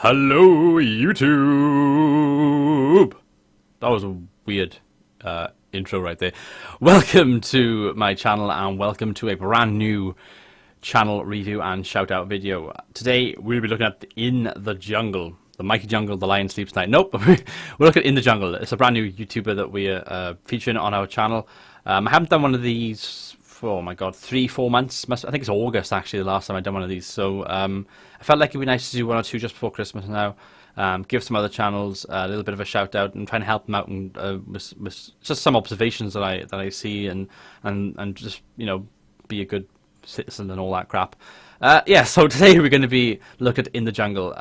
Hello, YouTube! That was a weird intro right there. Welcome to my channel and welcome to a brand new channel review and shout out video. Today we'll be looking at In the Jungle. The mighty jungle, the lion sleeps night. Nope, we're looking at In the Jungle. It's a brand new YouTuber that we are featuring on our channel. I haven't done one of these for, oh my god, 3-4 months. I think it's August actually the last time I've done one of these. So I felt like it'd be nice to do one or two just before Christmas now. Give some other channels a little bit of a shout out and try and help them out and with just some observations that I see and just, you know, be a good citizen and all that crap. Yeah, so today we're going to be looking at In the Jungle.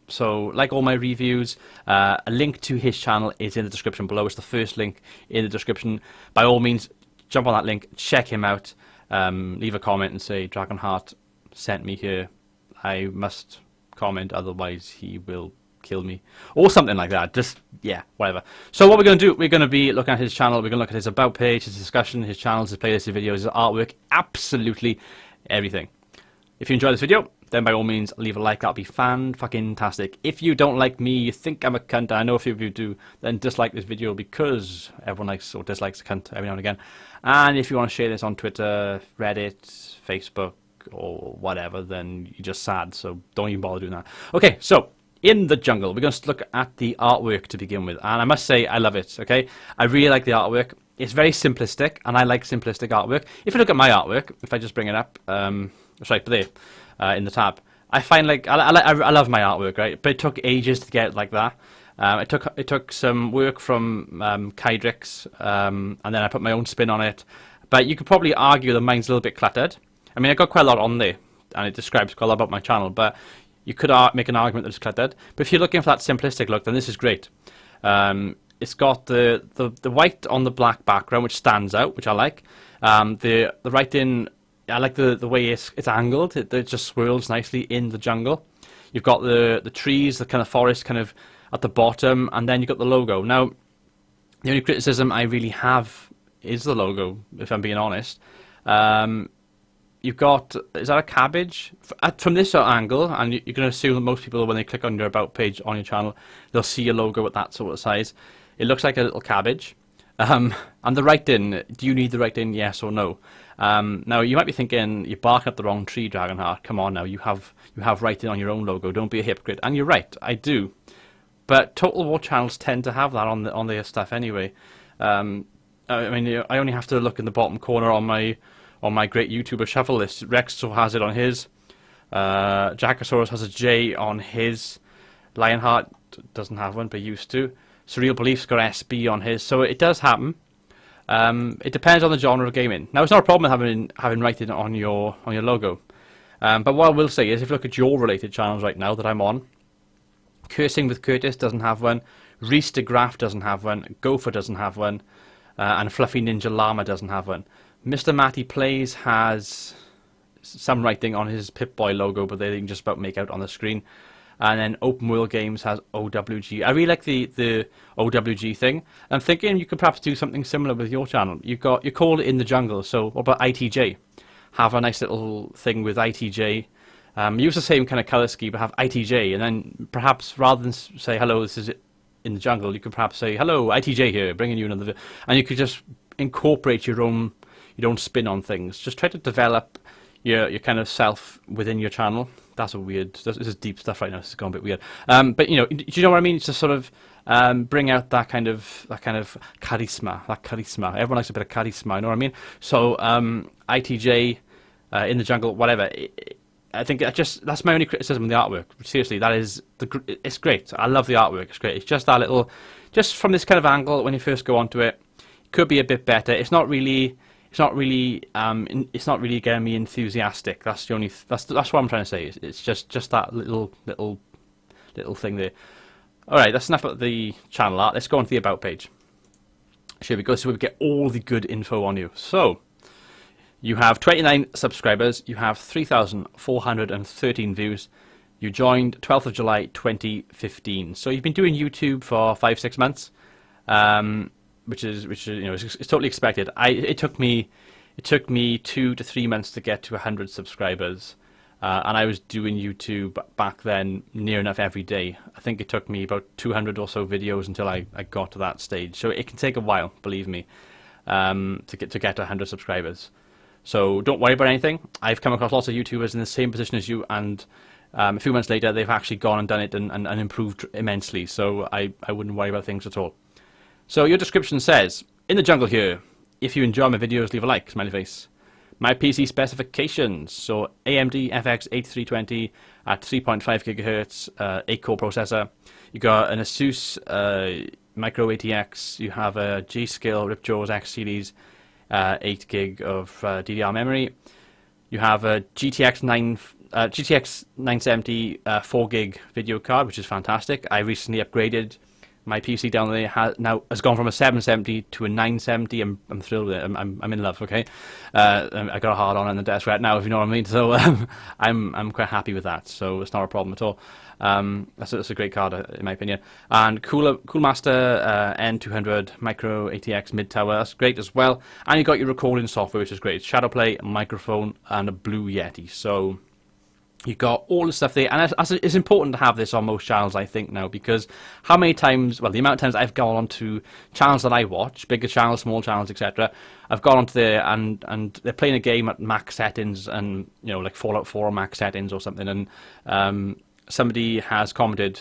So like all my reviews, a link to his channel is in the description below. It's the first link in the description. By all means, jump on that link, check him out, leave a comment and say Dragonheart sent me here. I must comment, otherwise he will kill me or something like that. Just, yeah, whatever. So what we're going to do, we're going to be looking at his channel. We're going to look at his about page, his discussion, his channels, his playlists, his videos, his artwork, absolutely everything. If you enjoy this video, then by all means leave a like. That'll be fan-fucking-tastic. If you don't like me, you think I'm a cunt, I know a few of you do, then dislike this video because everyone likes or dislikes a cunt every now and again. And if you want to share this on Twitter, Reddit, Facebook, or whatever, then you're just sad, so don't even bother doing that. Okay, so In the Jungle, we're going to look at the artwork to begin with, and I must say I love it. Okay, I really like the artwork. It's very simplistic, and I like simplistic artwork. If you look at my artwork, if I just bring it up, it's right there in the tab. I find like I love my artwork, right? But it took ages to get it like that. It took some work from Kydrix, and then I put my own spin on it. But you could probably argue that mine's a little bit cluttered. I mean, I got quite a lot on there, and it describes quite a lot about my channel. But you could make an argument that it's cluttered. But if you're looking for that simplistic look, then this is great. It's got the white on the black background, which stands out, which I like. The writing, I like the way it's angled. It just swirls nicely in the jungle. You've got the trees, the kind of forest kind of at the bottom, and then you've got the logo. Now, the only criticism I really have is the logo, if I'm being honest. You've got, is that a cabbage? From this angle, and you're going to assume that most people, when they click on your about page on your channel, they'll see a logo at that sort of size. It looks like a little cabbage. And the writing, do you need the writing, yes or no? Now, you might be thinking, you're barking up the wrong tree, Dragonheart. Come on now, you have writing on your own logo. Don't be a hypocrite. And you're right, I do. But Total War channels tend to have that on their stuff anyway. I mean, I only have to look in the bottom corner on my great YouTuber shuffle list. Rexo has it on his. Jackosaurus has a J on his. Lionheart doesn't have one, but used to. Surreal Beliefs got SB on his. So it does happen. It depends on the genre of gaming. Now, it's not a problem having writing on your logo. But what I will say is, if you look at your related channels right now that I'm on, Cursing with Curtis doesn't have one. Reese DeGraff doesn't have one. Gopher doesn't have one. And Fluffy Ninja Llama doesn't have one. Mr. Matty Plays has some writing on his Pip-Boy logo, but they can just about make out on the screen. And then Open World Games has OWG. I really like the OWG thing. I'm thinking you could perhaps do something similar with your channel. You called it In the Jungle, so what about ITJ? Have a nice little thing with ITJ. Use the same kind of color scheme, but have ITJ, and then perhaps rather than say hello, this is In the Jungle, you could perhaps say hello, ITJ here, bringing you another. And you could just incorporate your own spin on things. Just try to develop your kind of self within your channel. That's a weird. This is deep stuff right now. This is going a bit weird. But you know, do you know what I mean? It's just sort of bring out that kind of charisma. That charisma. Everyone likes a bit of charisma. You know what I mean? So ITJ, In the Jungle, whatever. I think that's my only criticism of the artwork. Seriously, it's great. I love the artwork. It's great. It's just that little, just from this kind of angle when you first go onto it, could be a bit better. It's not really getting me enthusiastic. That's the only. That's what I'm trying to say. It's just that little thing there. All right, that's enough about the channel art. Let's go on to the about page. Here we go. So we get all the good info on you. So you have 29 subscribers. You have 3,413 views. You joined 12th of July 2015. So you've been doing YouTube for 5-6 months. Which is you know, it's totally expected. It took me 2 to 3 months to get to 100 subscribers. And I was doing YouTube back then near enough every day. I think it took me about 200 or so videos until I got to that stage. So it can take a while, believe me, to get to 100 subscribers. So don't worry about anything. I've come across lots of YouTubers in the same position as you, and a few months later they've actually gone and done it and improved immensely. So I wouldn't worry about things at all. So your description says, in the jungle here, if you enjoy my videos, leave a like, smiley face. My PC specifications, so AMD FX 8320 at 3.5 gigahertz, 8-core processor. You got an Asus Micro ATX. You have a G-Skill Ripjaws X series, 8 gig of DDR memory. You have a GTX 970 4 gig video card, which is fantastic. I recently upgraded. My PC down there has gone from a 770 to a 970. I'm thrilled with it. I'm in love. Okay, I got a hard on the desk right now, if you know what I mean. So I'm quite happy with that. So it's not a problem at all. That's a great card in my opinion. And Coolmaster N200 Micro ATX mid tower. That's great as well. And you got your recording software, which is great. Shadowplay, Play, microphone, and a Blue Yeti. So you got all the stuff there, and it's important to have this on most channels, I think, now, because how many times, well, the amount of times I've gone on to channels that I watch, bigger channels, small channels, etc., I've gone onto there and they're playing a game at max settings, and, you know, like Fallout 4 max settings or something, and somebody has commented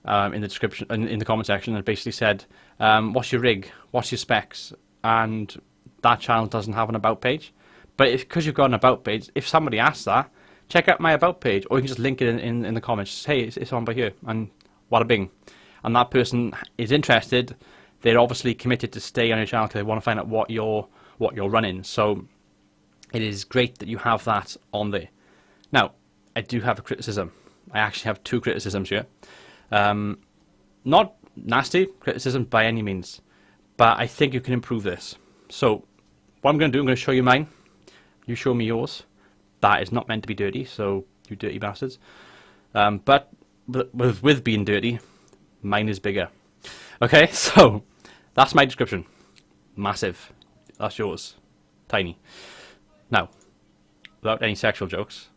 in the description, in the comment section, and basically said, what's your rig, what's your specs, and that channel doesn't have an about page. But because you've got an about page, if somebody asks that, check out my about page, or you can just link it in the comments. Just, hey, it's on by here, and wada bing. And that person is interested. They're obviously committed to stay on your channel because they want to find out what you're running. So it is great that you have that on there. Now, I do have a criticism. I actually have two criticisms here. Not nasty criticism by any means, but I think you can improve this. So what I'm going to do, I'm going to show you mine. You show me yours. That is not meant to be dirty, so you dirty bastards. But with being dirty, mine is bigger. Okay, so that's my description. Massive. That's yours. Tiny. Now, without any sexual jokes,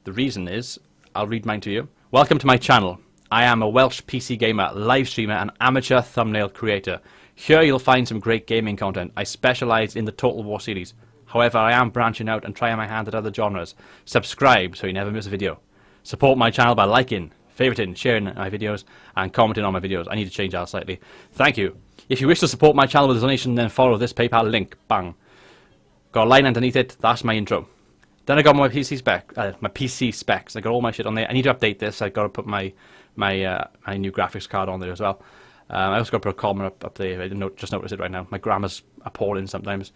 the reason is, I'll read mine to you. Welcome to my channel. I am a Welsh PC gamer, live streamer, and amateur thumbnail creator. Here you'll find some great gaming content. I specialise in the Total War series. However, I am branching out and trying my hand at other genres. Subscribe so you never miss a video. Support my channel by liking, favoriting, sharing my videos, and commenting on my videos. I need to change that slightly. Thank you. If you wish to support my channel with a donation, then follow this PayPal link. Bang. Got a line underneath it. That's my intro. Then I got my PC specs. I got all my shit on there. I need to update this. I got to put my new graphics card on there as well. I also got to put a comment up there. I didn't just notice it right now. My grammar's appalling sometimes.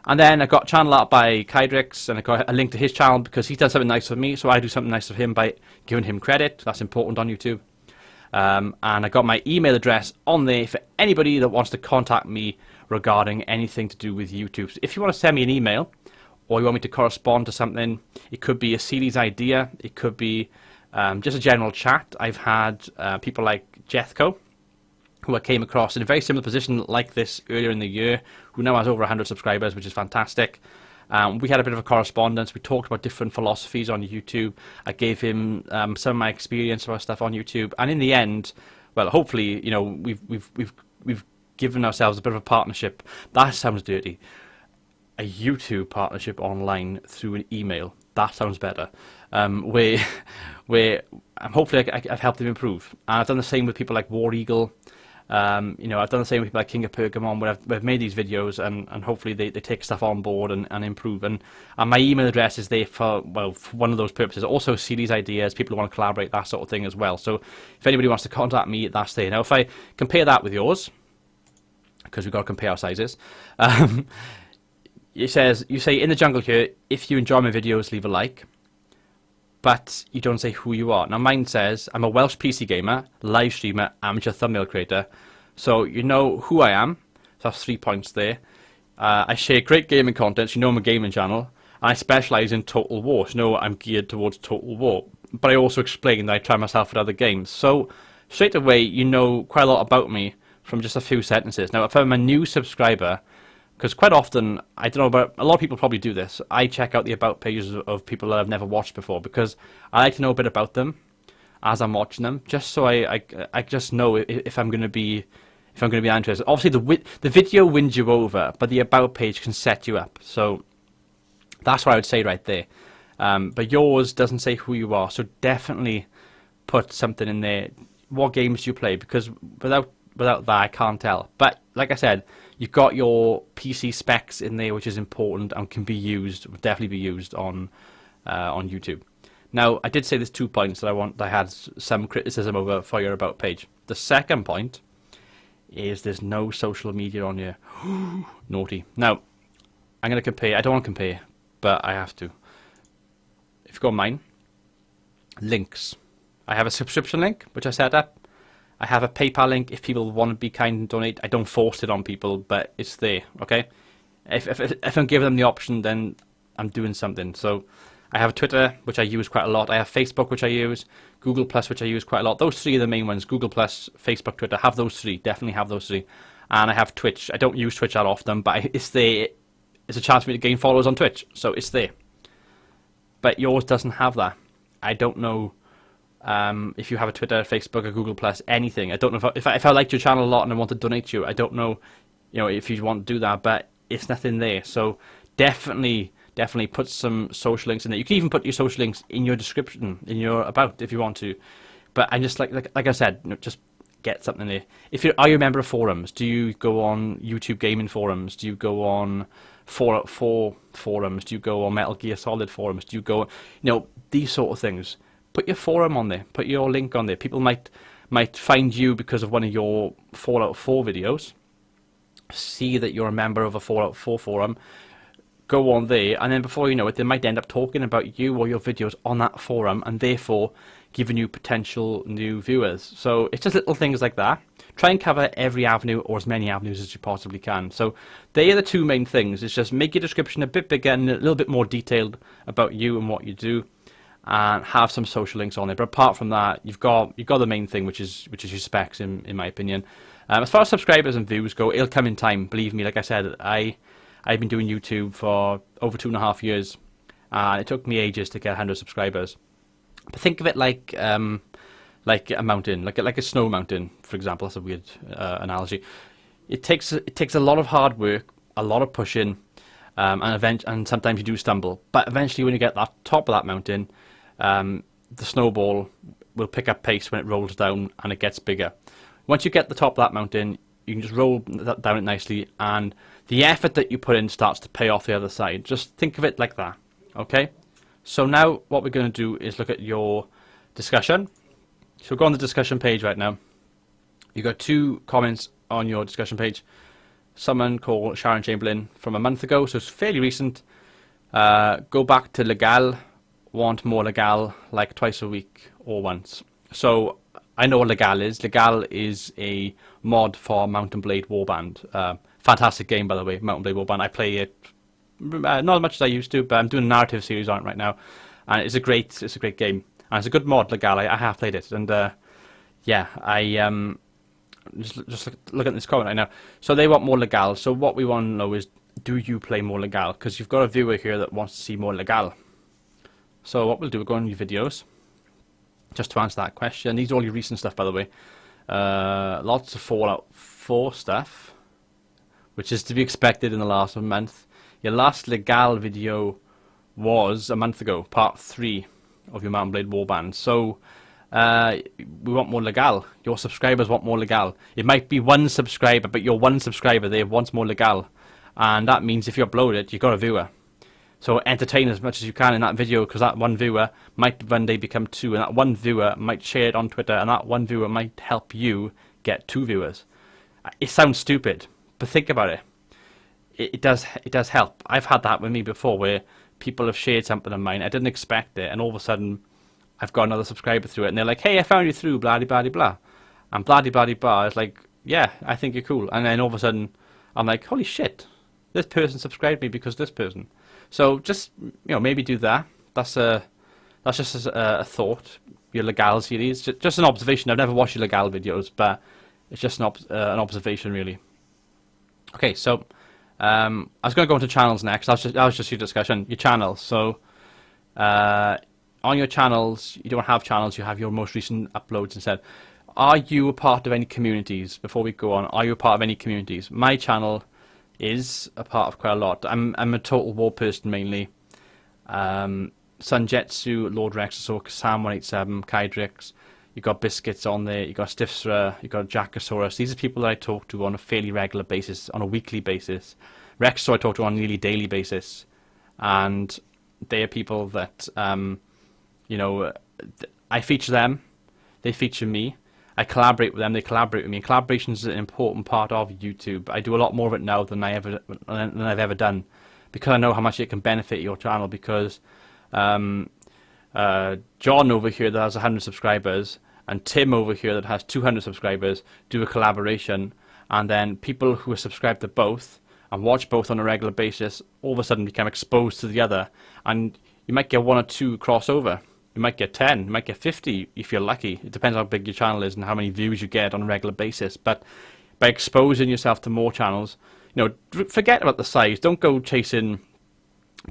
And then I got channel art by Kydrix, and I got a link to his channel because he's done something nice for me, so I do something nice for him by giving him credit. That's important on YouTube. And I got my email address on there for anybody that wants to contact me regarding anything to do with YouTube. So if you want to send me an email, or you want me to correspond to something, it could be a series idea, it could be just a general chat. I've had people like Jethco, who I came across in a very similar position like this earlier in the year, who now has over 100 subscribers, which is fantastic. We had a bit of a correspondence. We talked about different philosophies on YouTube. I gave him some of my experience about stuff on YouTube, and in the end, well, hopefully, you know, we've given ourselves a bit of a partnership. That sounds dirty. A YouTube partnership online through an email. That sounds better. Where hopefully I've helped him improve. And I've done the same with people like War Eagle. You know, I've done the same with people like King of Pergamon, where I've made these videos, and hopefully they take stuff on board and improve. And my email address is there for one of those purposes. Also series ideas, people who want to collaborate, that sort of thing as well. So if anybody wants to contact me, that's there. Now if I compare that with yours, because we've got to compare our sizes, it says, you say in the jungle here, if you enjoy my videos, leave a like. But you don't say who you are. Now mine says, I'm a Welsh PC gamer, live streamer, amateur thumbnail creator. So you know who I am. So that's 3 points there. I share great gaming content, so you know I'm a gaming channel. And I specialise in Total War, so you know I'm geared towards Total War. But I also explain that I try myself at other games. So straight away, you know quite a lot about me from just a few sentences. Now if I'm a new subscriber, Because quite often, I don't know, but a lot of people probably do this. I check out the about pages of people that I've never watched before because I like to know a bit about them as I'm watching them, just so I just know if I'm going to be interested. Obviously, the video wins you over, but the about page can set you up. So that's what I would say right there. But yours doesn't say who you are, so definitely put something in there. What games do you play? Because without that, I can't tell. But like I said, you've got your PC specs in there, which is important and can be used, would definitely be used on YouTube. Now, I did say there's 2 points that I had some criticism over for your about page. The second point is there's no social media on here. Naughty. Now, I'm going to compare. I don't want to compare, but I have to. If you go on mine, links. I have a subscription link, which I set up. I have a PayPal link if people want to be kind and donate. I don't force it on people, but it's there, okay? If I'm giving them the option, then I'm doing something. So I have Twitter, which I use quite a lot. I have Facebook, which I use. Google+, which I use quite a lot. Those 3 are the main ones. Google+, Facebook, Twitter. Have those 3. Definitely have those 3. And I have Twitch. I don't use Twitch that often, but it's there. It's a chance for me to gain followers on Twitch, so it's there. But yours doesn't have that. I don't know if you have a Twitter, Facebook, or Google+, anything. I don't know if I liked your channel a lot and I want to donate to you. I don't know, if you want to do that, but it's nothing there. So definitely put some social links in there. You can even put your social links in your description, in your about, if you want to. But I just like I said, just get something there. Are you a member of forums? Do you go on YouTube gaming forums? Do you go on Fallout 4 forums? Do you go on Metal Gear Solid forums? Do you go, these sort of things? Put your forum on there. Put your link on there. People might find you because of one of your Fallout 4 videos. See that you're a member of a Fallout 4 forum. Go on there, and then before you know it, they might end up talking about you or your videos on that forum, and therefore giving you potential new viewers. So it's just little things like that. Try and cover every avenue, or as many avenues as you possibly can. So they are the 2 main things. It's just make your description a bit bigger and a little bit more detailed about you and what you do, and have some social links on there. But apart from that, you've got the main thing, which is your specs, in my opinion. As far as subscribers and views go, it'll come in time. Believe me. Like I said, I've been doing YouTube for over 2.5 years. It took me ages to get 100 subscribers. But think of it like a mountain, like a snow mountain, for example. That's a weird analogy. It takes a lot of hard work, a lot of pushing, and sometimes you do stumble. But eventually, when you get that top of that mountain, the snowball will pick up pace when it rolls down and it gets bigger. Once you get the top of that mountain, you can just roll that down it nicely, and the effort that you put in starts to pay off the other side. Just think of it like that, okay? So now what we're going to do is look at your discussion. So go on the discussion page right now. You've got 2 comments on your discussion page. Someone called Sharon Chamberlain from a month ago, so it's fairly recent. Go back to Legal. Want more Legal, like twice a week or once. So I know what Legal is. Legal is a mod for Mount & Blade Warband. Fantastic game, by the way, Mount & Blade Warband. I play it not as much as I used to, but I'm doing a narrative series on it right now, and it's a great game, and it's a good mod, Legal. I have played it, and yeah, I just look at this comment right now. So they want more Legal. So what we want to know is, do you play more Legal? Because you've got a viewer here that wants to see more Legal. So what we'll do, we'll go on your videos, just to answer that question. These are all your recent stuff, by the way. Lots of Fallout 4 stuff, which is to be expected in the last month. Your last Legal video was a month ago, part 3 of your Mount & Blade Warband. So we want more Legal. Your subscribers want more Legal. It might be 1 subscriber, but your 1 subscriber there wants more Legal. And that means if you upload it, you've got a viewer. So entertain as much as you can in that video, because that 1 viewer might one day become 2, and that 1 viewer might share it on Twitter, and that 1 viewer might help you get 2 viewers. It sounds stupid, but think about it. It does help. I've had that with me before, where people have shared something of mine. I didn't expect it, and all of a sudden, I've got another subscriber through it, and they're like, "Hey, I found you through blah blah blah blah," and blah blah blah. It's like, "Yeah, I think you're cool," and then all of a sudden, I'm like, "Holy shit, this person subscribed me because this person." So just maybe do that. That's just a thought. Your Legal series, just an observation. I've never watched your Legal videos, but it's just an observation, really. Okay, so I was going to go into channels next. That was just your discussion, your channels. So on your channels, you don't have channels, you have your most recent uploads instead. Are you a part of any communities? Before we go on, are you a part of any communities? My channel is a part of quite a lot. I'm a Total War person mainly. Sunjetsu, Lord Rexasaur, Sam187, Kydrix. You've got Biscuits on there, you've got Stiffsra, you've got Jackosaurus. These are people that I talk to on a fairly regular basis, on a weekly basis. Rexasaur I talk to on a nearly daily basis. And they are people that, you know, I feature them, they feature me. I collaborate with them, they collaborate with me. Collaboration is an important part of YouTube. I do a lot more of it now than I've ever done, because I know how much it can benefit your channel. Because John over here that has 100 subscribers and Tim over here that has 200 subscribers do a collaboration, and then people who are subscribed to both and watch both on a regular basis all of a sudden become exposed to the other, and you might get 1 or 2 crossover. You might get 10, you might get 50 if you're lucky. It depends how big your channel is and how many views you get on a regular basis. But by exposing yourself to more channels, you know, forget about the size. Don't go chasing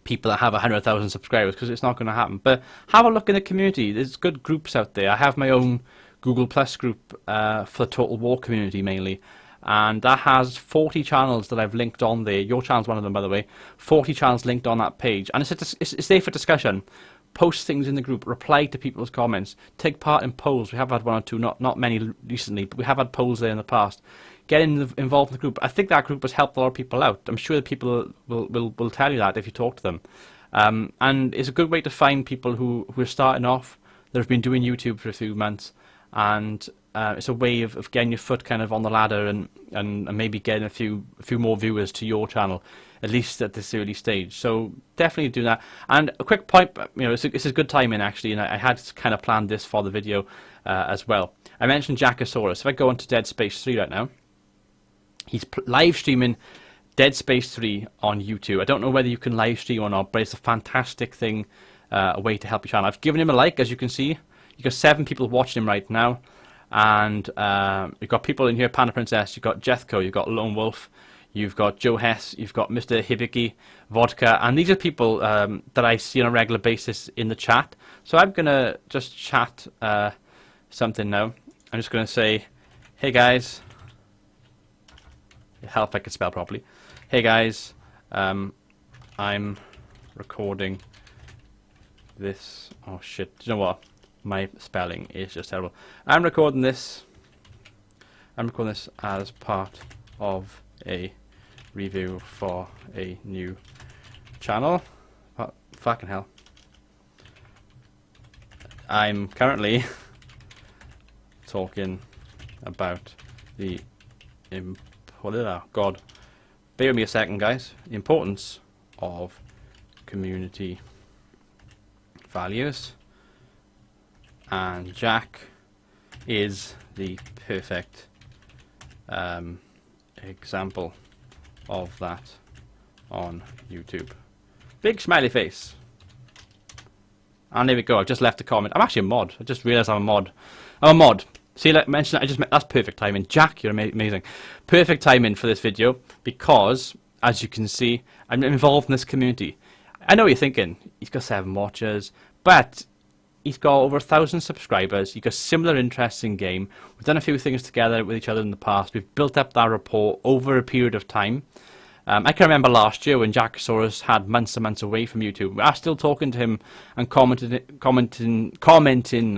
people that have 100,000 subscribers, because it's not going to happen. But have a look in the community. There's good groups out there. I have my own Google Plus group for the Total War community mainly, and that has 40 channels that I've linked on there. Your channel's one of them, by the way. 40 channels linked on that page, and it's there for discussion. Post things in the group, reply to people's comments, take part in polls. We have had 1 or 2, not many recently, but we have had polls there in the past. Get involved in the group. I think that group has helped a lot of people out. I'm sure that people will tell you that if you talk to them. And it's a good way to find people who are starting off, that have been doing YouTube for a few months, and it's a way of getting your foot kind of on the ladder and maybe getting a few more viewers to your channel, at least at this early stage. So definitely do that. And a quick point, you know, it's a good timing actually, and I had kind of planned this for the video as well. I mentioned Jackosaurus. If I go into Dead Space 3 right now, he's live streaming Dead Space 3 on YouTube. I don't know whether you can live stream or not, but it's a fantastic thing, a way to help your channel. I've given him a like, as you can see. You've got 7 people watching him right now. And you've got people in here, Panda Princess, you've got Jethko, you've got Lone Wolf, you've got Joe Hess, you've got Mr. Hibiki, Vodka, and these are people that I see on a regular basis in the chat. So I'm going to just chat something now. I'm just going to say, hey guys, help if I can spell properly. Hey guys, I'm recording this. Oh shit, do you know what? My spelling is just terrible. I'm recording this as part of a review for a new channel. Oh, fucking hell. I'm currently talking about the God, bear with me a second, guys. The importance of community values. And Jack is the perfect example of that on YouTube. Big smiley face. And there we go. I've just left a comment. I'm actually a mod. I just realised I'm a mod. I'm a mod. See, like mentioned, that's perfect timing. Jack, you're amazing. Perfect timing for this video, because, as you can see, I'm involved in this community. I know what you're thinking. He's got 7 watchers, but he's got over 1,000 subscribers. He's got similar interests in game. We've done a few things together with each other in the past. We've built up that rapport over a period of time. I can remember last year when Jackosaurus had months and months away from YouTube. I was still talking to him and commenting,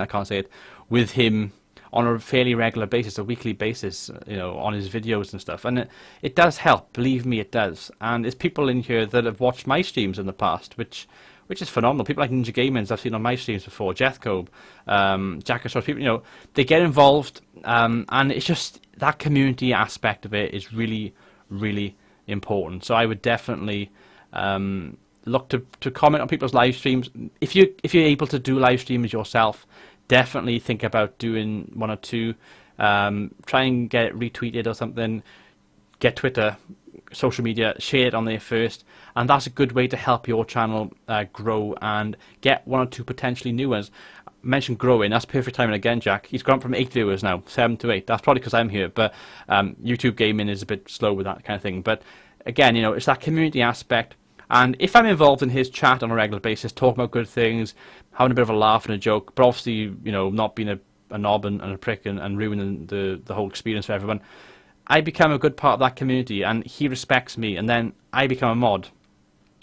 I can't say it, with him on a fairly regular basis, a weekly basis, you know, on his videos and stuff. And it does help, believe me, it does. And there's people in here that have watched my streams in the past, which is phenomenal. People like Ninja Gamers I've seen on my streams before, Jethko, Jackosaurus, people, you know, they get involved, and it's just that community aspect of it is really, really important. So I would definitely look to comment on people's live streams. If you're able to do live streams yourself, definitely think about doing 1 or 2. Try and get it retweeted or something. Get Twitter, social media, share it on there first, and that's a good way to help your channel grow and get 1 or 2 potentially new ones. I mentioned growing, that's perfect timing again, Jack. He's gone from 8 viewers now, 7 to 8. That's probably because I'm here, but YouTube gaming is a bit slow with that kind of thing. But again, you know, it's that community aspect. And if I'm involved in his chat on a regular basis, talking about good things, having a bit of a laugh and a joke, but obviously, you know, not being a knob and a prick and ruining the whole experience for everyone, I become a good part of that community, and he respects me, and then I become a mod.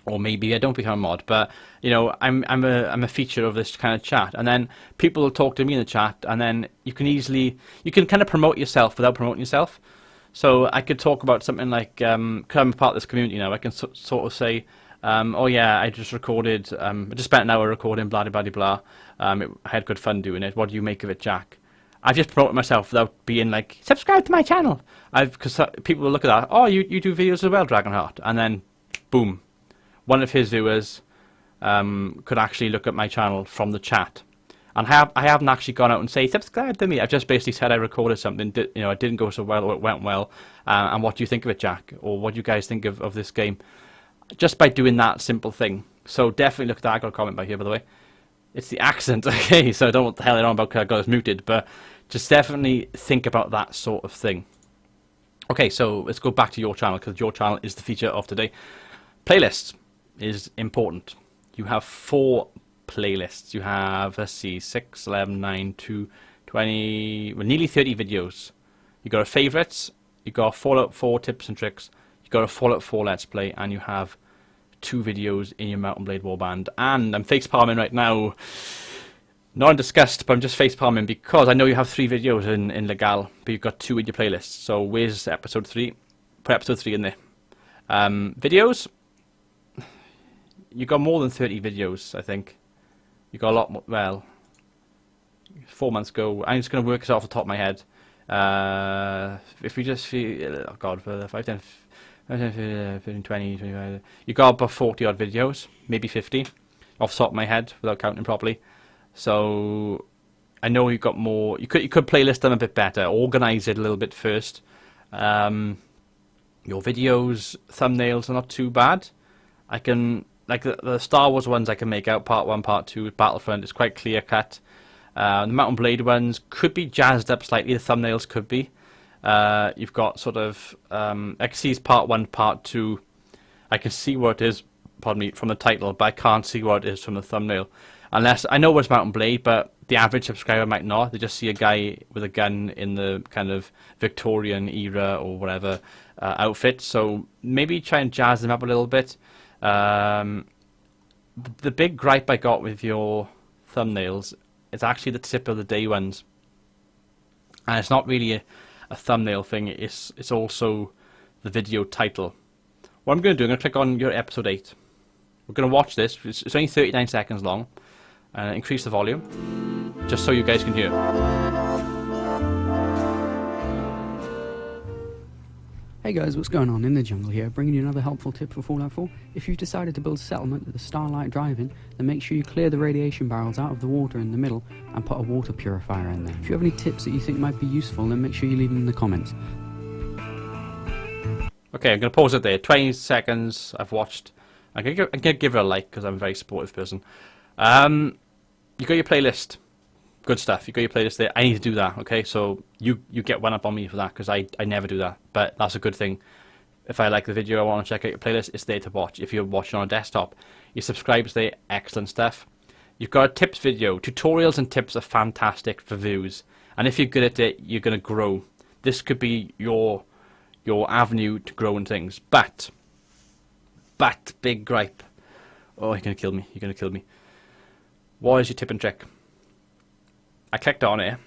Or maybe I don't become a mod, but you know, I'm a feature of this kind of chat, and then people will talk to me in the chat, and then you can kind of promote yourself without promoting yourself. So I could talk about something like, I'm a part of this community now. I can sort of say, oh yeah, I just recorded, I just spent an hour recording, blah blah blah blah. I had good fun doing it. What do you make of it, Jack? I've just promoted myself without being like, subscribe to my channel. Because people will look at that. Oh, you do videos as well, Dragonheart, and then boom. One of his viewers could actually look at my channel from the chat, and I haven't actually gone out and say subscribe to me. I've just basically said I recorded something. You know, it didn't go so well, or it went well. And what do you think of it, Jack? Or what do you guys think of this game? Just by doing that simple thing. So definitely look at that. I got a comment by here, by the way. It's the accent, okay? So I don't know what the hell they're on about because I got us muted, but just definitely think about that sort of thing. Okay, so let's go back to your channel, because your channel is the feature of today. Playlists is important. You have 4 playlists. You have, let's see, 6, 11, 9, 2, 20, well, nearly 30 videos. You got a favorites, you got a Fallout 4 tips and tricks, you got a Fallout 4 let's play, and you have 2 videos in your Mountain Blade Warband. And I'm facepalming right now, not in disgust, but I'm just facepalming because I know you have 3 videos in Legal, but you've got 2 in your playlist. So where's episode 3? Put episode 3 in there. Videos, you got more than 30 videos, I think. You got a lot more, well, 4 months ago. I'm just going to work this off the top of my head. If we just feel, oh god, for 5, 10, 15, 20, 25, you got about 40 odd videos, maybe 50, off the top of my head, without counting properly. So, I know you've got more. You could playlist them a bit better, organize it a little bit first. Your videos, thumbnails are not too bad. I can, like the Star Wars ones I can make out, part 1, part 2, Battlefront, it's quite clear cut. The Mountain Blade ones could be jazzed up slightly, the thumbnails could be. You've got sort of, I can see it's part 1, part 2. I can see what it is, pardon me, from the title, but I can't see what it is from the thumbnail. Unless, I know it's Mountain Blade, but the average subscriber might not. They just see a guy with a gun in the kind of Victorian era or whatever outfit. So maybe try and jazz them up a little bit. The big gripe I got with your thumbnails is actually the tip of the day ones. And it's not really a thumbnail thing, it's also the video title. What I'm going to do, I'm going to click on your episode 8. We're going to watch this. It's only 39 seconds long. Increase the volume, just so you guys can hear. Hey guys, what's going on? InTheJungle here, bringing you another helpful tip for Fallout 4. If you've decided to build a settlement with a Starlight Drive-In, then make sure you clear the radiation barrels out of the water in the middle and put a water purifier in there. If you have any tips that you think might be useful, then make sure you leave them in the comments. Okay, I'm going to pause it there. 20 seconds, I've watched. I'm going to give it a like, because I'm a very supportive person. You got your playlist. Good stuff. You got your playlist there. I need to do that, okay? So you get one up on me for that, because I never do that. But that's a good thing. If I like the video, I want to check out your playlist, it's there to watch. If you're watching on a desktop, your subscribers there, excellent stuff. You've got a tips video. Tutorials and tips are fantastic for views. And if you're good at it, you're going to grow. This could be your avenue to grow in things. But, big gripe. Oh, you're going to kill me. You're going to kill me. What is your tip and trick? I clicked on it,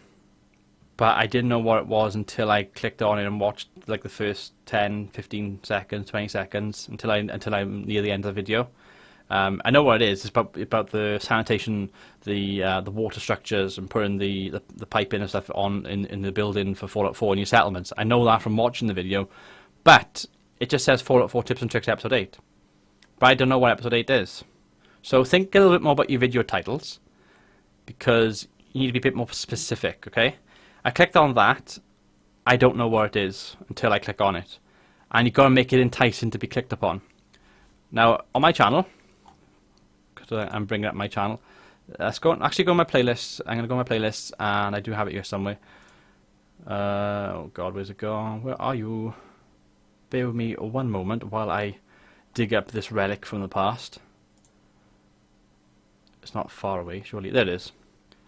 but I didn't know what it was until I clicked on it and watched like the first 10, 15 seconds, 20 seconds until I'm near the end of the video. I know what it is. It's about the sanitation, the water structures, and putting the pipe in and stuff on in the building for Fallout 4 and your settlements. I know that from watching the video, but it just says Fallout 4 tips and tricks episode 8. But I don't know what episode 8 is. So think a little bit more about your video titles, because you need to be a bit more specific, okay? I clicked on that. I don't know what it is until I click on it. And you've got to make it enticing to be clicked upon. Now, on my channel, because I'm bringing up my channel, let's actually go on my playlists. I'm going to go on my playlists, and I do have it here somewhere. Oh God, where's it gone? Where are you? bear with me one moment while I dig up this relic from the past. It's not far away, surely. There it is.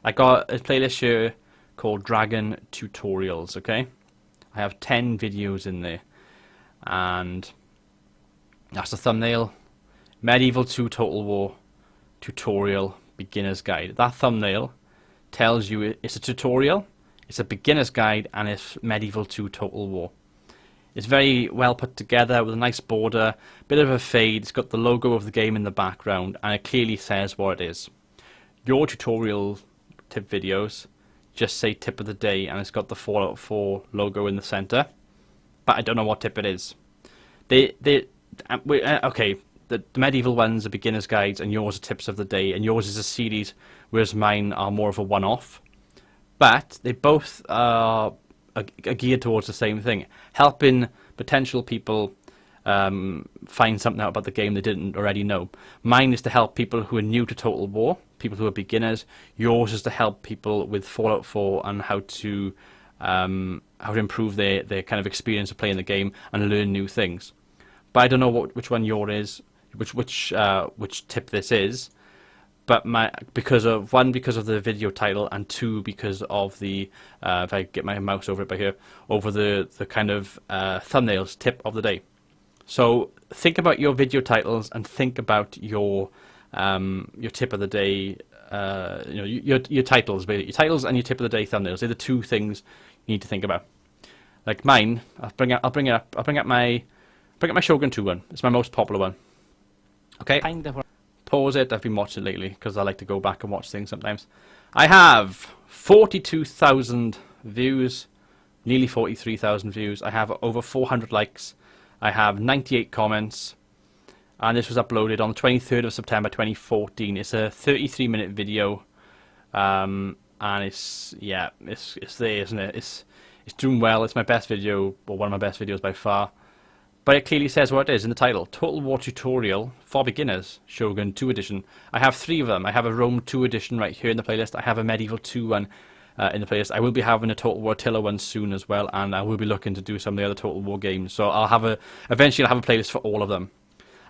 I got a playlist here called Dragon Tutorials, okay? I have 10 videos in there. And that's the thumbnail. Medieval 2 Total War Tutorial Beginner's Guide. That thumbnail tells you it's a tutorial, it's a beginner's guide, and it's Medieval 2 Total War. It's very well put together with a nice border, bit of a fade, it's got the logo of the game in the background, and it clearly says what it is. Your tutorial tip videos just say tip of the day, and it's got the Fallout 4 logo in the center, but I don't know what tip it is. Okay, the medieval ones are beginner's guides, and yours are tips of the day, and yours is a series, whereas mine are more of a one-off. But they both are geared towards the same thing, helping potential people find something out about the game they didn't already know. Mine is to help people who are new to Total War, people who are beginners. Yours is to help people with Fallout 4 and how to improve their kind of experience of playing the game and learn new things. But I don't know which one yours is, which tip this is. But because of the video title, and two, because of the if I get my mouse over it by here, over the kind of thumbnails tip of the day. So think about your video titles and think about your tip of the day. Your titles, basically. Your titles and your tip of the day thumbnails. They're the two things you need to think about. Like mine, I'll bring up my Shogun 2 one. It's my most popular one. Okay. Pause it. I've been watching it lately because I like to go back and watch things sometimes. I have 42,000 views, nearly 43,000 views. I have over 400 likes. I have 98 comments, and this was uploaded on the 23rd of September 2014. It's a 33-minute video, and it's there, isn't it? It's doing well. It's my best video, or one of my best videos by far. But it clearly says what it is in the title. Total War Tutorial for Beginners, Shogun 2 Edition. I have 3 of them. I have a Rome 2 Edition right here in the playlist. I have a Medieval 2 one in the playlist. I will be having a Total War Attila one soon as well, and I will be looking to do some of the other Total War games. So eventually I'll have a playlist for all of them.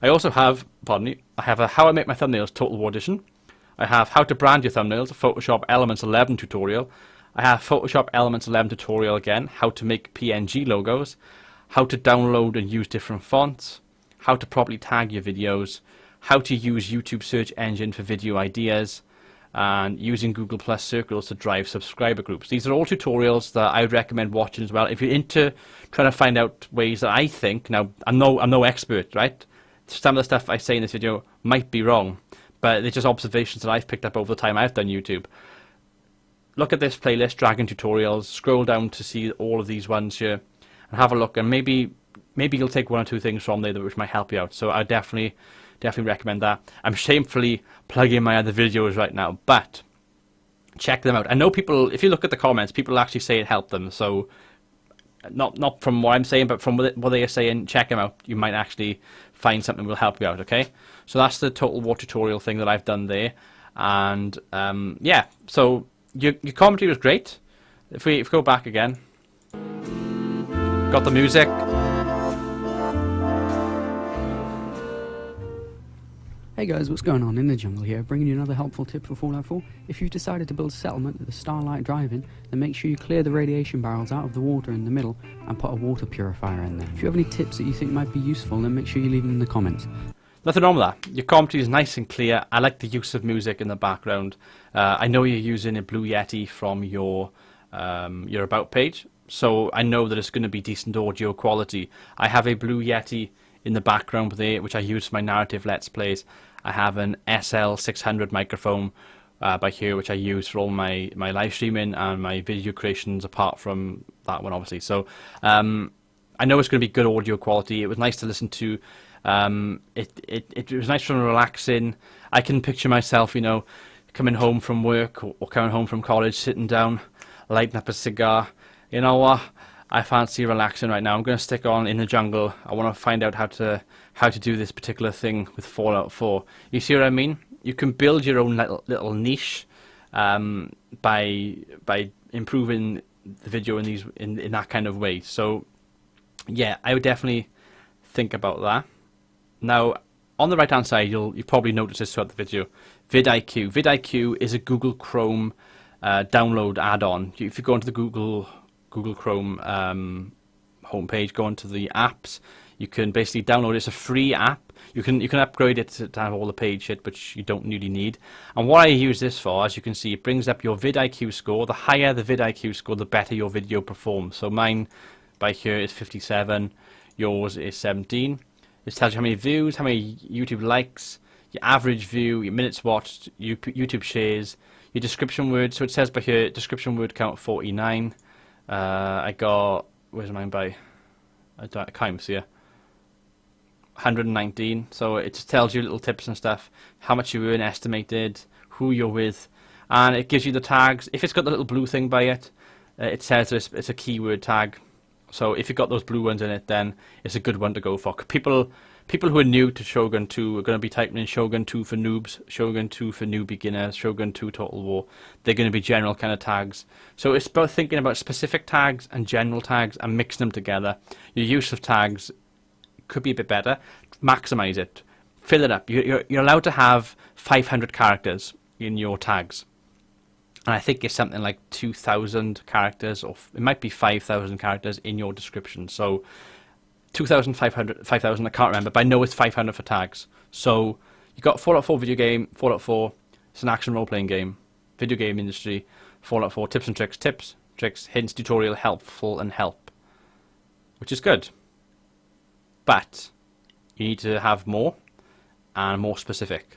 I also have, I have a How I Make My Thumbnails Total War Edition. I have How to Brand Your Thumbnails, Photoshop Elements 11 tutorial. I have Photoshop Elements 11 tutorial again, How to Make PNG Logos. How to download and use different fonts, how to properly tag your videos, how to use YouTube search engine for video ideas, and using Google Plus circles to drive subscriber groups. These are all tutorials that I would recommend watching as well. If you're into trying to find out ways that I think, now I'm no expert, right? Some of the stuff I say in this video might be wrong, but they're just observations that I've picked up over the time I've done YouTube. Look at this playlist, Dragon Tutorials, scroll down to see all of these ones here, and have a look, and maybe you'll take 1 or 2 things from there which might help you out. So I definitely recommend that. I'm shamefully plugging my other videos right now, but check them out. I know people, if you look at the comments, people actually say it helped them. So not from what I'm saying, but from what they are saying, check them out. You might actually find something that will help you out. Okay, so that's the Total War tutorial thing that I've done there, and yeah. So your commentary was great. If we go back again. Got the music. Hey guys, what's going on? InTheJungle here, bringing you another helpful tip for Fallout 4. If you've decided to build a settlement with the Starlight Drive-In, then make sure you clear the radiation barrels out of the water in the middle and put a water purifier in there. If you have any tips that you think might be useful, then make sure you leave them in the comments. Nothing wrong with that. Your commentary is nice and clear. I like the use of music in the background. I know you're using a Blue Yeti from your About page. So I know that it's going to be decent audio quality. I have a Blue Yeti in the background there, which I use for my narrative Let's Plays. I have an SL600 microphone by here, which I use for all my live streaming and my video creations, apart from that one, obviously. So I know it's going to be good audio quality. It was nice to listen to. It was nice and relaxing. I can picture myself, coming home from work or coming home from college, sitting down, lighting up a cigar. You know what? I fancy relaxing right now. I'm going to stick on InTheJungle. I want to find out how to do this particular thing with Fallout 4. You see what I mean? You can build your own little niche by improving the video in that kind of way. So yeah, I would definitely think about that. Now, on the right-hand side, you've probably noticed this throughout the video. vidIQ. vidIQ is a Google Chrome download add-on. If you go into the Google Chrome homepage, go into the apps, you can basically download it. It's a free app. You can upgrade it to have all the paid shit, which you don't really need. And what I use this for, as you can see, it brings up your vidIQ score. The higher the vidIQ score, the better your video performs. So mine by here is 57. Yours is 17. It tells you how many views, how many YouTube likes, your average view, your minutes watched, YouTube shares, your description word. So it says by here, description word count 49. I got, where's mine by? I can't even see it. 119. So it just tells you little tips and stuff, how much you earn estimated, who you're with, and it gives you the tags. If it's got the little blue thing by it, it says it's a keyword tag. So if you've got those blue ones in it, then it's a good one to go for. People who are new to Shogun 2 are going to be typing in Shogun 2 for noobs, Shogun 2 for new beginners, Shogun 2 Total War. They're going to be general kind of tags. So it's about thinking about specific tags and general tags and mixing them together. Your use of tags could be a bit better. Maximize it. Fill it up. You're allowed to have 500 characters in your tags. And I think it's something like 2,000 characters, or it might be 5,000 characters in your description. So 2,500, 5,000, I can't remember, but I know it's 500 for tags. So you got Fallout 4 video game, Fallout 4, it's an action role-playing game, video game industry, Fallout 4, tips and tricks, hints, tutorial, helpful, and help, which is good. But you need to have more and more specific.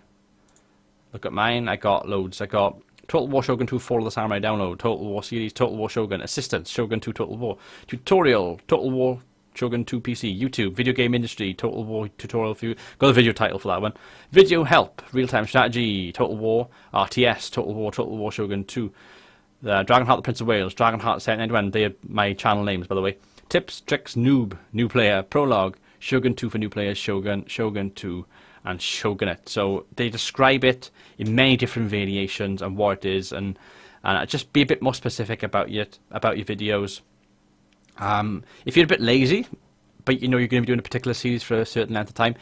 Look at mine, I got loads. I got Total War Shogun 2 Fall of the Samurai download, Total War series, Total War Shogun, assistance, Shogun 2 Total War, tutorial, Total War Shogun 2 PC, YouTube, video game industry, Total War tutorial for you. Got the video title for that one. Video help, real-time strategy, Total War, RTS, Total War Shogun 2, Dragonheart, the Prince of Wales, Dragonheart 791, they are my channel names, by the way. Tips, tricks, noob, new player, prologue, Shogun 2 for new players, Shogun 2, and Shogunate. So they describe it in many different variations and what it is, and just be a bit more specific about your videos. If you're a bit lazy, but you know you're going to be doing a particular series for a certain length of time,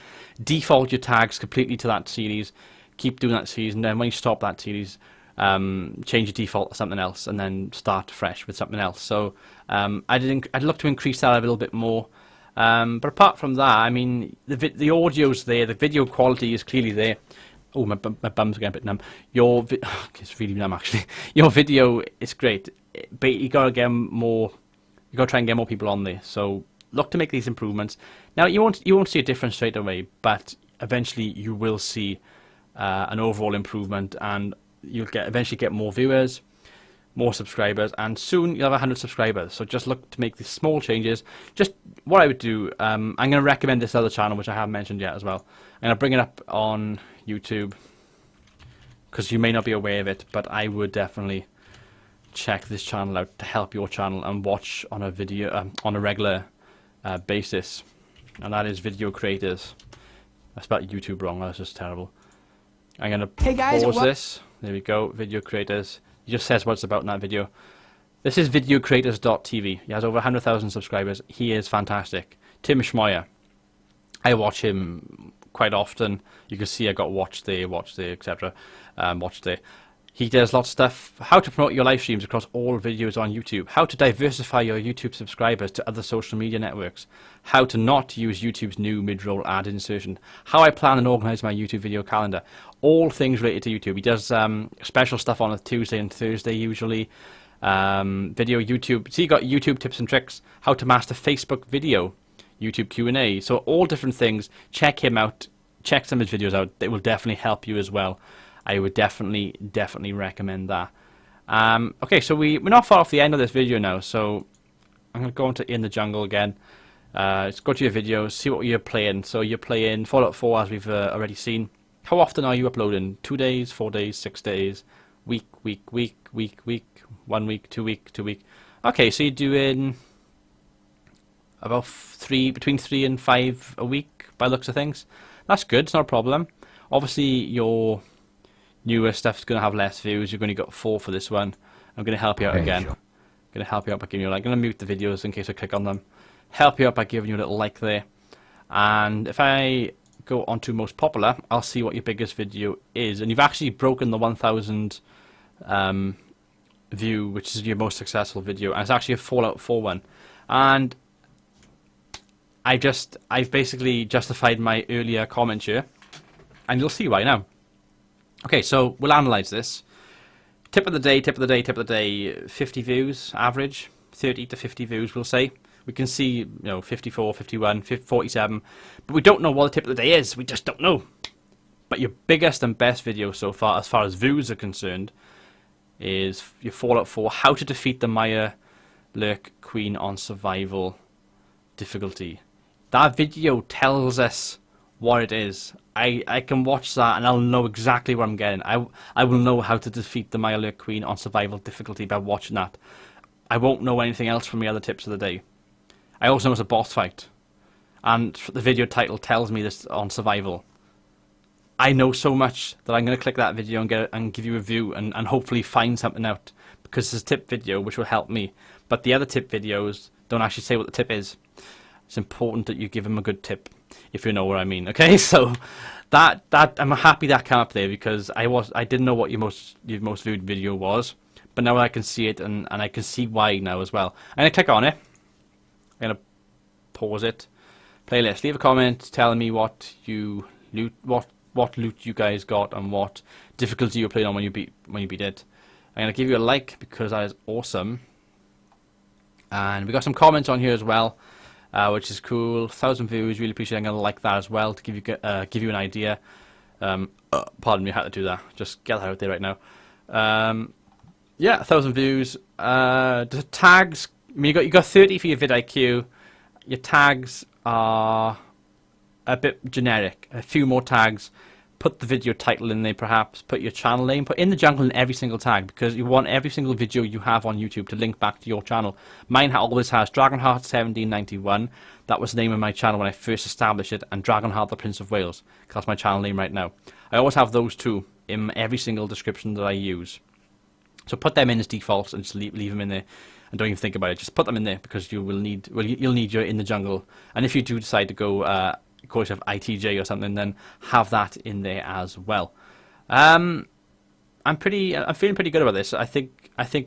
default your tags completely to that series. Keep doing that series, and then when you stop that series, change your default to something else, and then start fresh with something else. So I'd look to increase that a little bit more. But apart from that, I mean, the audio's there, the video quality is clearly there. Oh, my bum's getting a bit numb. It's really numb actually. Your video is great, but you gotta get more. You gotta try and get more people on there. So look to make these improvements. Now you won't see a difference straight away, but eventually you will see an overall improvement, and you'll eventually get more viewers, more subscribers, and soon you'll have 100 subscribers. So just look to make these small changes. Just what I would do, I'm going to recommend this other channel, which I haven't mentioned yet as well. I'm going to bring it up on YouTube because you may not be aware of it, but I would definitely check this channel out to help your channel and watch on a video on a regular basis, and that is Video Creators. I spelled YouTube wrong. That's just terrible. I'm going to pause this. There we go. Video Creators. He just says what it's about in that video. This is videocreators.tv. He has over 100,000 subscribers. He is fantastic. Tim Schmoyer. I watch him quite often. You can see I got watch there, etc. Watch there. He does lots of stuff. How to promote your live streams across all videos on YouTube. How to diversify your YouTube subscribers to other social media networks. How to not use YouTube's new mid-roll ad insertion. How I plan and organize my YouTube video calendar. All things related to YouTube. He does special stuff on a Tuesday and Thursday usually. Video YouTube. So you got YouTube tips and tricks. How to master Facebook video. YouTube Q&A. So all different things. Check him out. Check some of his videos out. They will definitely help you as well. I would definitely recommend that. Okay, so we're not far off the end of this video now, so I'm going to go into InTheJungle again. Let's go to your videos, see what you're playing. So you're playing Fallout 4, as we've already seen. How often are you uploading? 2 days, 4 days, 6 days, week, 1 week, 2 week, 2 week. Okay, so you're doing about between 3 and 5 a week by the looks of things. That's good, it's not a problem. Obviously, your newer stuff's going to have less views. You've only got 4 for this one. I'm going to help you out again. Sure. Going to help you out by giving you a like. I'm going to mute the videos in case I click on them. Help you out by giving you a little like there. And if I go on to most popular, I'll see what your biggest video is. And you've actually broken the 1,000 view, which is your most successful video. And it's actually a Fallout 4 one. And I've basically justified my earlier comment here. And you'll see why now. Okay, so we'll analyze this. Tip of the day, 50 views, average, 30 to 50 views, we'll say. We can see, 54, 51, 47, but we don't know what the tip of the day is. We just don't know. But your biggest and best video so far as views are concerned, is your Fallout 4, how to defeat the Maya Lurk Queen on survival difficulty. That video tells us what it is. I can watch that and I'll know exactly what I'm getting. I will know how to defeat the Maya Lurk Queen on survival difficulty by watching that. I won't know anything else from the other tips of the day. I also know it's a boss fight. And the video title tells me this on survival. I know so much that I'm going to click that video and give you a view and hopefully find something out. Because it's a tip video which will help me. But the other tip videos don't actually say what the tip is. It's important that you give them a good tip, if you know what I mean. Okay, so that I'm happy that came up there because I didn't know what your most viewed video was, but now I can see it and I can see why now as well. I'm gonna click on it. I'm gonna pause it. Playlist. Leave a comment telling me what loot you guys got and what difficulty you played on when you beat it. I'm gonna give you a like because that is awesome. And we got some comments on here as well. Which is cool. 1,000 views, really appreciate it. I'm going to like that as well to give you an idea. Pardon me, I had to do that. Just get that out there right now. Yeah, 1,000 views. The tags, I mean, you got 30 for your vidIQ. Your tags are a bit generic. A few more tags. Put the video title in there perhaps. Put your channel name. Put InTheJungle in every single tag because you want every single video you have on YouTube to link back to your channel. Mine always has Dragonheart 1791. That was the name of my channel when I first established it. And Dragonheart the Prince of Wales. That's my channel name right now. I always have those two in every single description that I use. So put them in as defaults and just leave them in there. And don't even think about it. Just put them in there because you'll need your InTheJungle. And if you do decide to go course of ITJ or something, then have that in there as well. I'm feeling pretty good about this. I think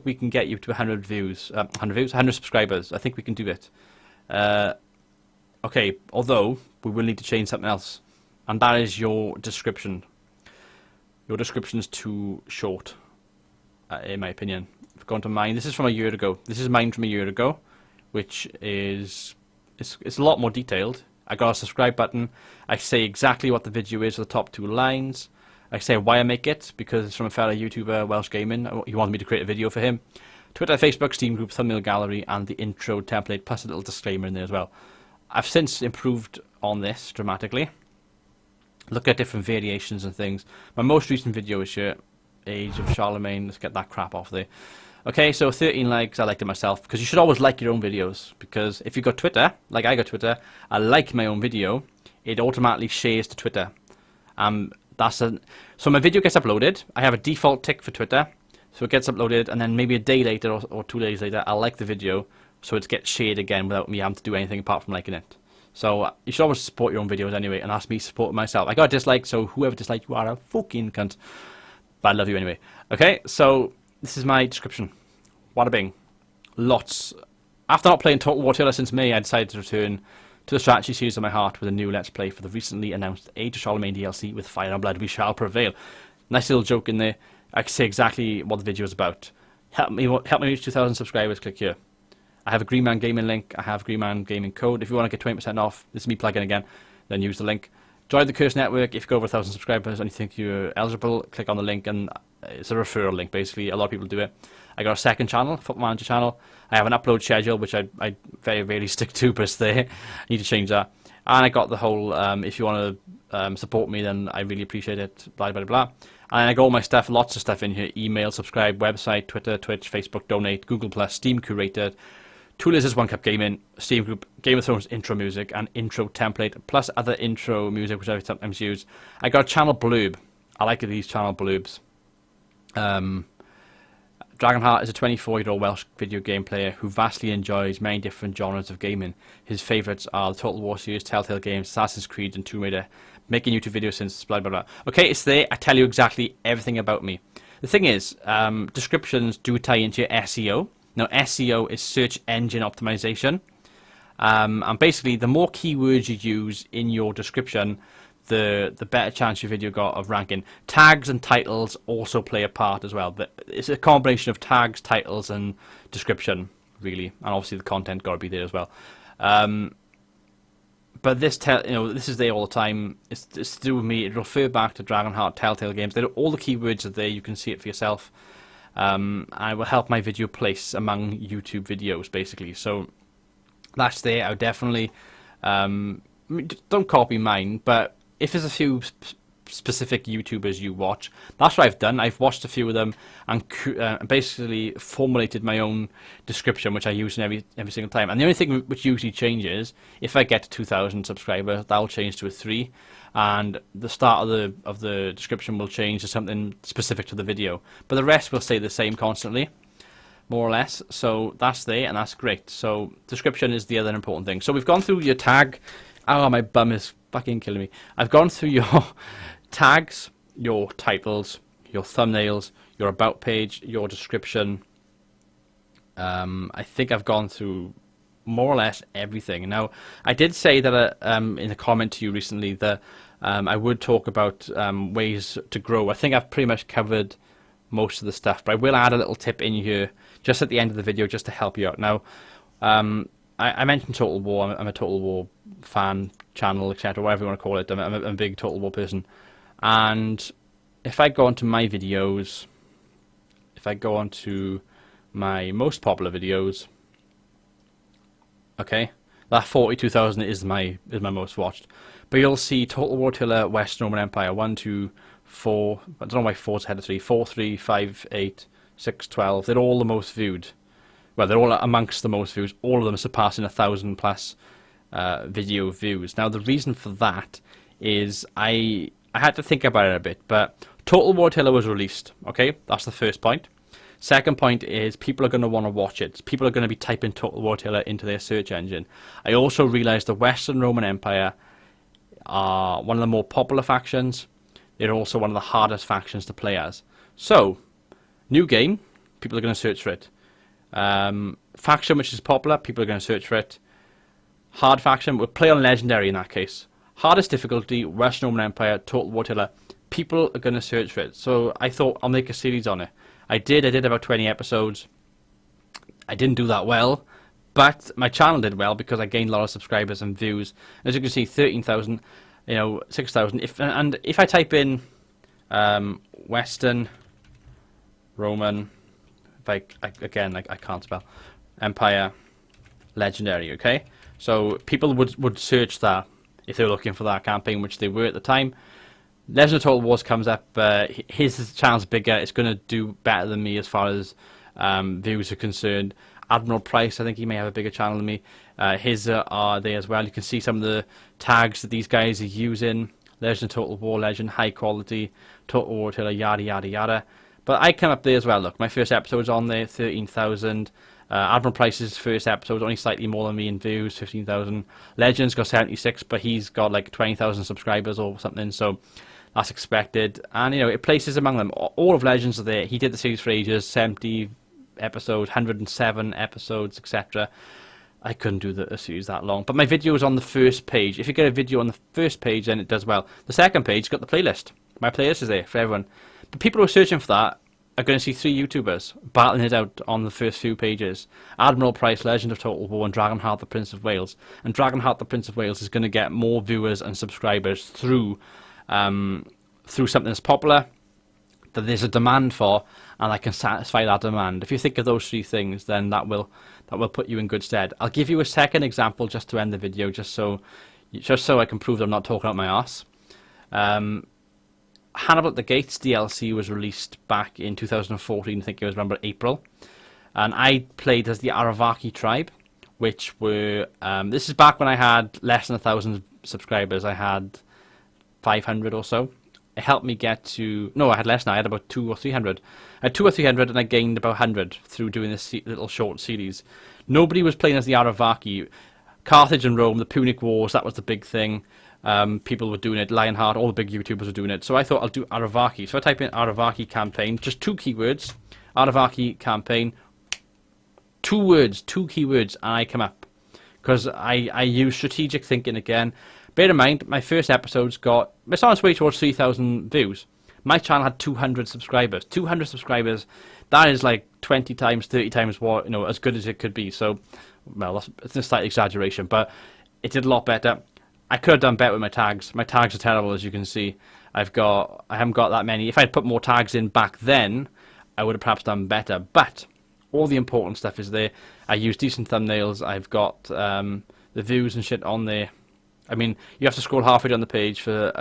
we can get you to 100 views, 100 subscribers. I think we can do it. Okay, although we will need to change something else, and that is your description. Your description is too short, in my opinion. I've gone to mine. This is from a year ago. This is mine from a year ago, which is it's a lot more detailed. I got a subscribe button. I say exactly what the video is, the top 2 lines. I say why I make it, because it's from a fellow YouTuber, Welsh Gaming. He wanted me to create a video for him. Twitter, Facebook, Steam group, thumbnail gallery, and the intro template, plus a little disclaimer in there as well. I've since improved on this dramatically. Look at different variations and things. My most recent video is here, Age of Charlemagne. Let's get that crap off there. Okay, so 13 likes. I liked it myself because you should always like your own videos. Because if you got Twitter, like I got Twitter, I like my own video, it automatically shares to Twitter. So my video gets uploaded. I have a default tick for Twitter, so it gets uploaded, and then maybe a day later or 2 days later, I like the video, so it gets shared again without me having to do anything apart from liking it. So you should always support your own videos anyway, and ask me to support myself. I got a dislike, so whoever disliked you are a fucking cunt. But I love you anyway. Okay, so this is my description. Wada bing. Lots. After not playing Total War Tiller since May, I decided to return to the strategy series of my heart with a new Let's Play for the recently announced Age of Charlemagne DLC with Fire and Blood. We shall prevail. Nice little joke in there. I can say exactly what the video is about. Help me reach 2,000 subscribers, click here. I have a Green Man Gaming link. I have Green Man Gaming code. If you want to get 20% off, this is me plugging again, then use the link. Join the Curse Network. If you go over 1,000 subscribers and you think you're eligible, click on the link, and it's a referral link, basically. A lot of people do it. I got a second channel, Football Manager channel. I have an upload schedule, which I very rarely stick to, but it's there. I need to change that. And I got the whole, if you want to support me, then I really appreciate it, blah, blah, blah. And I got all my stuff, lots of stuff in here. Email, subscribe, website, Twitter, Twitch, Facebook, donate, Google+, Steam Curated, Two Lizards, One Cup Gaming, Steam Group, Game of Thrones intro music, and intro template, plus other intro music, which I sometimes use. I got a channel blurb. I like these channel blurbs. Dragonheart is a 24-year-old Welsh video game player who vastly enjoys many different genres of gaming. His favourites are the Total War series, Telltale games, Assassin's Creed and Tomb Raider, making YouTube videos since blah blah blah. Okay, it's there. I tell you exactly everything about me. The thing is, descriptions do tie into your SEO. Now, SEO is search engine optimization. And basically, the more keywords you use in your description, the better chance your video got of ranking. Tags and titles also play a part as well. But it's a combination of tags, titles, and description, really. And obviously, the content got to be there as well. But this is there all the time. It's to do with me. It refer back to Dragonheart, Telltale games. All the keywords are there. You can see it for yourself. I will help my video place among YouTube videos, basically. So that's there. I would definitely don't copy mine, but if there's a few specific YouTubers you watch, that's what I've done. I've watched a few of them and basically formulated my own description, which I use in every single time. And the only thing which usually changes, if I get to 2,000 subscribers, that'll change to a 3, and the start of the description will change to something specific to the video. But the rest will stay the same constantly, more or less. So that's there, and that's great. So description is the other important thing. So we've gone through your tag. Oh, my bum is fucking killing me. I've gone through your tags, your titles, your thumbnails, your about page, your description. I think I've gone through more or less everything. Now, I did say that in a comment to you recently that I would talk about ways to grow. I think I've pretty much covered most of the stuff, but I will add a little tip in here just at the end of the video just to help you out. Now, I mentioned Total War. I'm a Total War fan channel, etc., whatever you want to call it. I'm a big Total War person. And if I go onto my videos, if I go onto my most popular videos, okay, that 42,000 is my most watched. But you'll see Total War Tiller, Western Roman Empire, 1, 2, 4. I don't know why 4's ahead of 3. 4, 3, 5, 8, 6, 12. They're all the most viewed. Well, they're all amongst the most views. All of them surpassing 1,000 plus video views. Now, the reason for that is I had to think about it a bit, but Total War Tiller was released. Okay, that's the first point. Second point is people are going to want to watch it. People are going to be typing Total War Tiller into their search engine. I also realised the Western Roman Empire are one of the more popular factions. They're also one of the hardest factions to play as. So, new game, people are going to search for it. Faction which is popular, people are going to search for it. Hard faction, we'll play on Legendary in that case. Hardest difficulty, Western Roman Empire, Total War Tiller. People are going to search for it. So I thought I'll make a series on it. I did about 20 episodes. I didn't do that well, but my channel did well because I gained a lot of subscribers and views. As you can see, 13,000, 6,000. If I type in Western Roman, I can't spell, Empire Legendary, okay? So people would search that if they were looking for that campaign, which they were at the time. Legend of Total Wars comes up. His channel's bigger. It's going to do better than me as far as views are concerned. Admiral Price, I think he may have a bigger channel than me. His are there as well. You can see some of the tags that these guys are using. Legend of Total War, Legend, high quality, Total War Tiller, yada, yada, yada. But I come up there as well. Look, my first episode's on there, 13,000. Admiral Price's first episode's only slightly more than me in views, 15,000. Legend's got 76, but he's got like 20,000 subscribers or something, so that's expected. And, it places among them. All of Legends are there. He did the series for ages, 70 episodes, 107 episodes, etc. I couldn't do the series that long. But my video is on the first page. If you get a video on the first page, then it does well. The second page got the playlist. My playlist is there for everyone. But people who are searching for that are going to see 3 YouTubers battling it out on the first few pages. Admiral Price, Legend of Total War, and Dragonheart the Prince of Wales. And Dragonheart the Prince of Wales is going to get more viewers and subscribers through something that's popular, that there's a demand for, and I can satisfy that demand. If you think of those 3 things, then that will put you in good stead. I'll give you a second example just to end the video, just so I can prove that I'm not talking out my arse. Hannibal at the Gates DLC was released back in 2014, I think it was around April. And I played as the Aravaki tribe, which were... this is back when I had less than 1,000 subscribers. I had 500 or so. it helped me get to... No, I had less now. I had about 200 or 300. I had 200 or 300, and I gained about 100 through doing this little short series. Nobody was playing as the Aravaki. Carthage and Rome, the Punic Wars, that was the big thing. People were doing it. Lionheart, all the big YouTubers were doing it. So I thought I'll do Aravaki. So I type in Aravaki campaign, just 2 keywords. Aravaki campaign, 2 words, 2 keywords, and I come up. Because I use strategic thinking again. Bear in mind, my first episode's got... It's on its way towards 3,000 views. My channel had 200 subscribers. 200 subscribers, that is like 20 times, 30 times what, as good as it could be. So, well, it's a slight exaggeration, but it did a lot better. I could have done better with my tags. My tags are terrible, as you can see. I haven't got that many. If I'd put more tags in back then, I would have perhaps done better. But all the important stuff is there. I use decent thumbnails. I've got the views and shit on there. I mean, you have to scroll halfway down the page for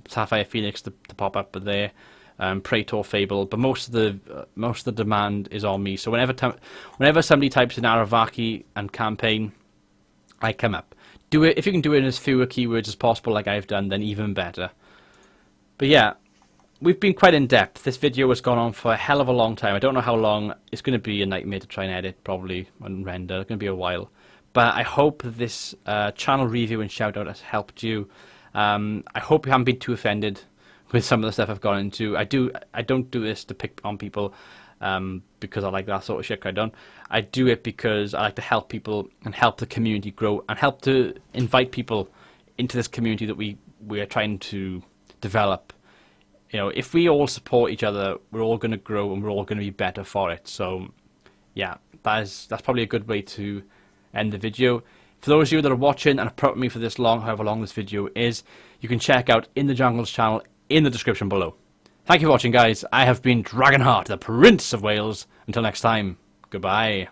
Sapphire Phoenix to pop up there, Praetor Fable, but most of the demand is on me. So whenever somebody types in Aravaki and campaign, I come up. Do it if you can do it in as fewer keywords as possible, like I've done, then even better. But yeah, we've been quite in depth. This video has gone on for a hell of a long time. I don't know how long. It's going to be a nightmare to try and edit, probably, and render. It's going to be a while. But I hope this channel review and shout out has helped you. I hope you haven't been too offended with some of the stuff I've gone into. I don't do this to pick on people because I like that sort of shit. I do it because I like to help people and help the community grow and help to invite people into this community that we are trying to develop. If we all support each other, we're all going to grow and we're all going to be better for it. So, yeah, that's probably a good way to end the video. For those of you that are watching and have put with me for this long, however long this video is, you can check out InTheJungle's channel in the description below. Thank you for watching, guys. I have been Dragonheart, the Prince of Wales. Until next time, goodbye.